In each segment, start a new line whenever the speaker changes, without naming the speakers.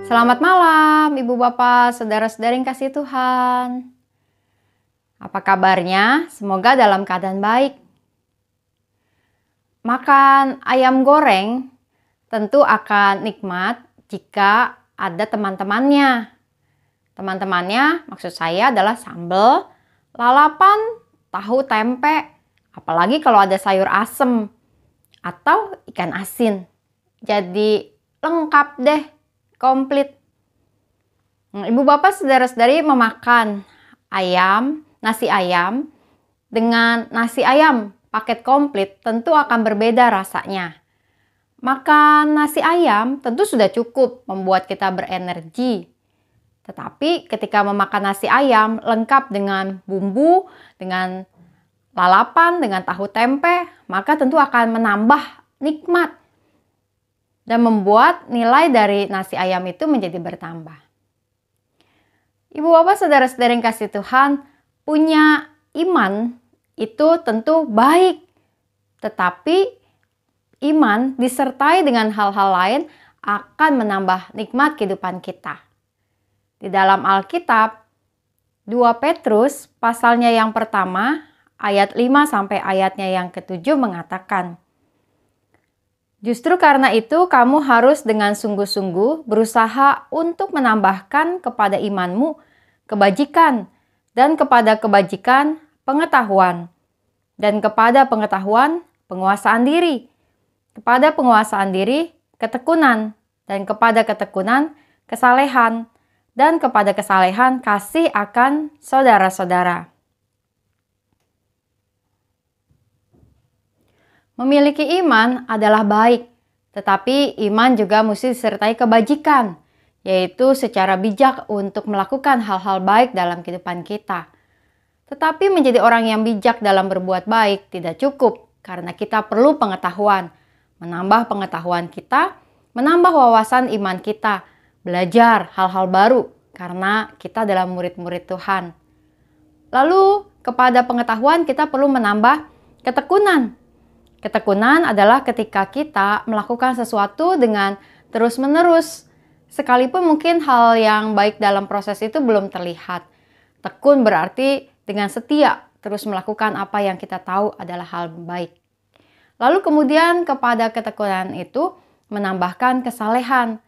Selamat malam, Ibu Bapak, saudara-saudari yang kasih Tuhan. Apa kabarnya? Semoga dalam keadaan baik. Makan ayam goreng tentu akan nikmat jika ada teman-temannya. Teman-temannya maksud saya adalah sambal, lalapan, tahu tempe, apalagi kalau ada sayur asem atau ikan asin. Jadi lengkap deh, komplit. Ibu bapak saudara-saudari memakan nasi ayam dengan nasi ayam paket komplit tentu akan berbeda rasanya. Makan nasi ayam tentu sudah cukup membuat kita berenergi. Tetapi ketika memakan nasi ayam lengkap dengan bumbu, dengan lalapan, dengan tahu tempe, maka tentu akan menambah nikmat dan membuat nilai dari nasi ayam itu menjadi bertambah. Ibu bapak saudara-saudara yang kasih Tuhan, punya iman itu tentu baik. Tetapi iman disertai dengan hal-hal lain akan menambah nikmat kehidupan kita. Di dalam Alkitab, 2 Petrus pasalnya yang pertama, ayat 5 sampai ayatnya yang ke-7 mengatakan, justru karena itu kamu harus dengan sungguh-sungguh berusaha untuk menambahkan kepada imanmu kebajikan, dan kepada kebajikan pengetahuan, dan kepada pengetahuan penguasaan diri, kepada penguasaan diri ketekunan, dan kepada ketekunan kesalehan, dan kepada kesalehan kasih akan saudara-saudara. Memiliki iman adalah baik, tetapi iman juga mesti disertai kebajikan, yaitu secara bijak untuk melakukan hal-hal baik dalam kehidupan kita. Tetapi menjadi orang yang bijak dalam berbuat baik tidak cukup, karena kita perlu pengetahuan, menambah pengetahuan kita, menambah wawasan iman kita, belajar hal-hal baru, karena kita adalah murid-murid Tuhan. Lalu kepada pengetahuan kita perlu menambah ketekunan. Ketekunan adalah ketika kita melakukan sesuatu dengan terus-menerus, sekalipun mungkin hal yang baik dalam proses itu belum terlihat. Tekun berarti dengan setia terus melakukan apa yang kita tahu adalah hal baik. Lalu kemudian kepada ketekunan itu menambahkan kesalehan.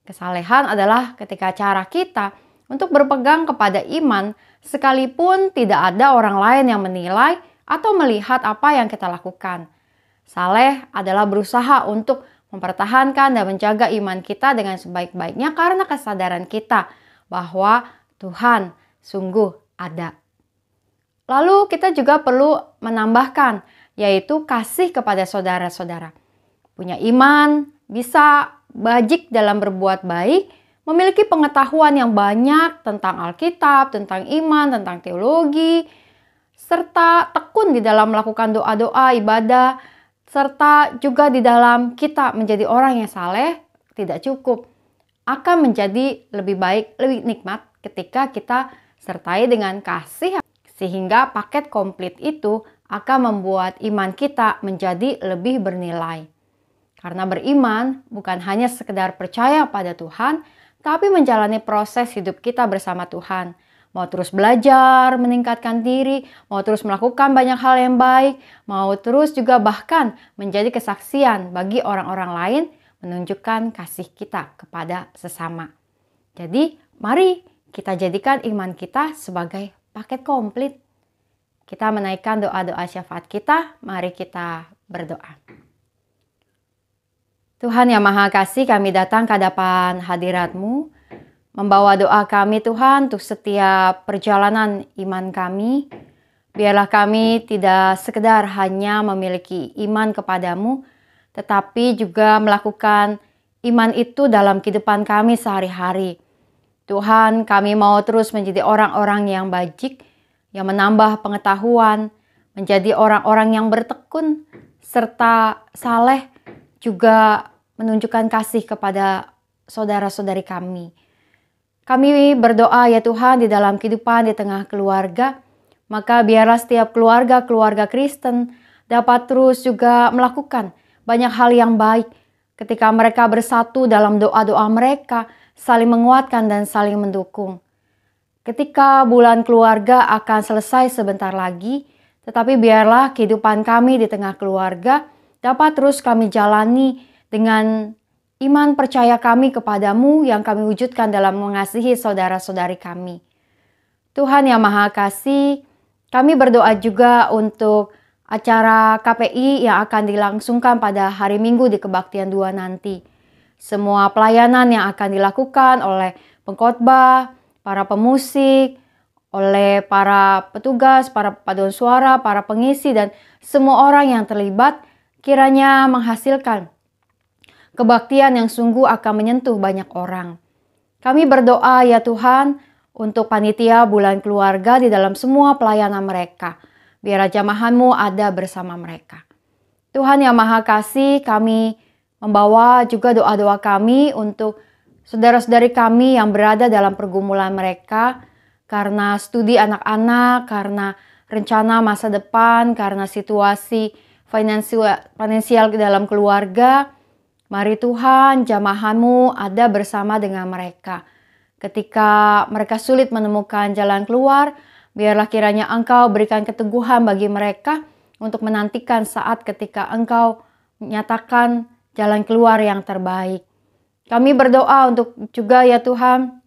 Kesalehan adalah ketika cara kita untuk berpegang kepada iman sekalipun tidak ada orang lain yang menilai atau melihat apa yang kita lakukan. Saleh adalah berusaha untuk mempertahankan dan menjaga iman kita dengan sebaik-baiknya karena kesadaran kita bahwa Tuhan sungguh ada. Lalu kita juga perlu menambahkan, yaitu kasih kepada saudara-saudara. Punya iman, bisa bajik dalam berbuat baik, memiliki pengetahuan yang banyak tentang Alkitab, tentang iman, tentang teologi, serta tekun di dalam melakukan doa-doa, ibadah, serta juga di dalam kita menjadi orang yang saleh tidak cukup. Akan menjadi lebih baik, lebih nikmat ketika kita sertai dengan kasih. Sehingga paket komplit itu akan membuat iman kita menjadi lebih bernilai. Karena beriman bukan hanya sekedar percaya pada Tuhan, tapi menjalani proses hidup kita bersama Tuhan. Mau terus belajar, meningkatkan diri, mau terus melakukan banyak hal yang baik, mau terus juga bahkan menjadi kesaksian bagi orang-orang lain, menunjukkan kasih kita kepada sesama. Jadi, mari kita jadikan iman kita sebagai paket komplit. Kita menaikkan doa-doa syafaat kita, mari kita berdoa. Tuhan yang Maha Kasih, kami datang ke hadapan hadirat-Mu, membawa doa kami Tuhan untuk setiap perjalanan iman kami. Biarlah kami tidak sekedar hanya memiliki iman kepadamu, tetapi juga melakukan iman itu dalam kehidupan kami sehari-hari. Tuhan, kami mau terus menjadi orang-orang yang bajik, yang menambah pengetahuan, menjadi orang-orang yang bertekun, serta saleh, juga menunjukkan kasih kepada saudara-saudari kami. Kami berdoa ya Tuhan di dalam kehidupan di tengah keluarga, maka biarlah setiap keluarga Kristen dapat terus juga melakukan banyak hal yang baik ketika mereka bersatu dalam doa-doa mereka, saling menguatkan dan saling mendukung. Ketika bulan keluarga akan selesai sebentar lagi, tetapi biarlah kehidupan kami di tengah keluarga dapat terus kami jalani dengan iman percaya kami kepadamu yang kami wujudkan dalam mengasihi saudara-saudari kami. Tuhan yang Maha Kasih, kami berdoa juga untuk acara KPI yang akan dilangsungkan pada hari Minggu di Kebaktian 2 nanti. Semua pelayanan yang akan dilakukan oleh pengkhotbah, para pemusik, oleh para petugas, para paduan suara, para pengisi, dan semua orang yang terlibat kiranya menghasilkan kebaktian yang sungguh akan menyentuh banyak orang. Kami berdoa ya Tuhan untuk panitia bulan keluarga di dalam semua pelayanan mereka. Biar jamahan-Mu ada bersama mereka. Tuhan yang Maha Kasih, kami membawa juga doa-doa kami untuk saudara-saudari kami yang berada dalam pergumulan mereka karena studi anak-anak, karena rencana masa depan, karena situasi finansial dalam keluarga. Mari Tuhan, jamahan-Mu ada bersama dengan mereka. Ketika mereka sulit menemukan jalan keluar, biarlah kiranya Engkau berikan keteguhan bagi mereka untuk menantikan saat ketika Engkau menyatakan jalan keluar yang terbaik. Kami berdoa untuk juga ya Tuhan,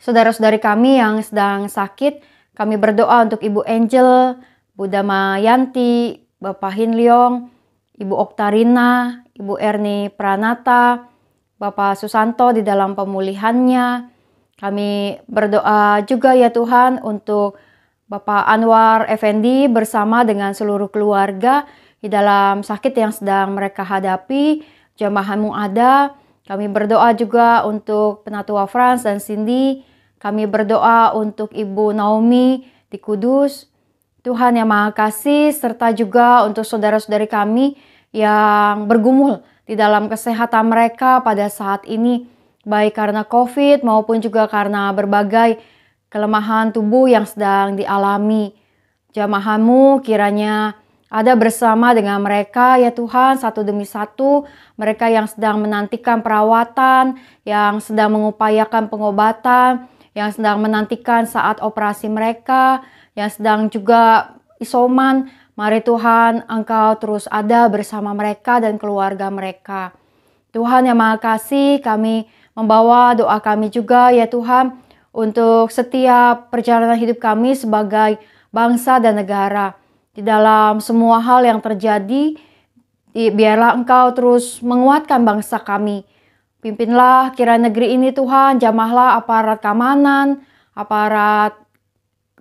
saudara-saudari kami yang sedang sakit. Kami berdoa untuk Ibu Angel, Bu Damayanti, Bapak Hin Leong, Ibu Oktarina, Ibu Erni Pranata, Bapak Susanto di dalam pemulihannya. Kami berdoa juga ya Tuhan untuk Bapak Anwar Effendi bersama dengan seluruh keluarga di dalam sakit yang sedang mereka hadapi. Jamahan-Mu ada. Kami berdoa juga untuk Penatua Frans dan Cindy. Kami berdoa untuk Ibu Naomi di Kudus. Tuhan yang Maha Kasih, serta juga untuk saudara-saudari kami yang bergumul di dalam kesehatan mereka pada saat ini, baik karena COVID maupun juga karena berbagai kelemahan tubuh yang sedang dialami. Jamahan-Mu kiranya ada bersama dengan mereka ya Tuhan, satu demi satu, mereka yang sedang menantikan perawatan, yang sedang mengupayakan pengobatan, yang sedang menantikan saat operasi mereka, yang sedang juga isoman. Mari Tuhan, Engkau terus ada bersama mereka dan keluarga mereka. Tuhan yang Maha Kasih, kami membawa doa kami juga ya Tuhan, untuk setiap perjalanan hidup kami sebagai bangsa dan negara. Di dalam semua hal yang terjadi, biarlah Engkau terus menguatkan bangsa kami. Pimpinlah kiranya negeri ini Tuhan, jamahlah aparat keamanan, aparat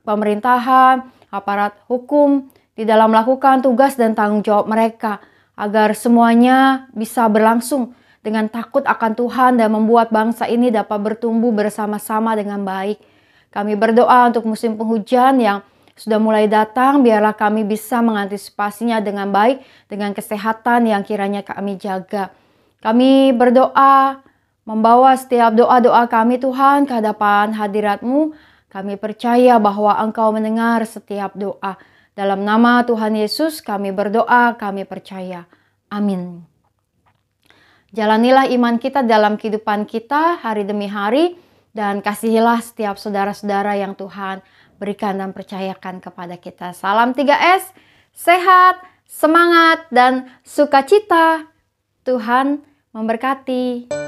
pemerintahan, aparat hukum di dalam melakukan tugas dan tanggung jawab mereka, agar semuanya bisa berlangsung dengan takut akan Tuhan dan membuat bangsa ini dapat bertumbuh bersama-sama dengan baik. Kami berdoa untuk musim penghujan yang sudah mulai datang, biarlah kami bisa mengantisipasinya dengan baik, dengan kesehatan yang kiranya kami jaga. Kami berdoa, membawa setiap doa-doa kami Tuhan ke hadapan hadirat-Mu. Kami percaya bahwa Engkau mendengar setiap doa. Dalam nama Tuhan Yesus kami berdoa, kami percaya. Amin. Jalanilah iman kita dalam kehidupan kita hari demi hari, dan kasihilah setiap saudara-saudara yang Tuhan berikan dan percayakan kepada kita. Salam 3S, sehat, semangat, dan sukacita. Tuhan memberkati.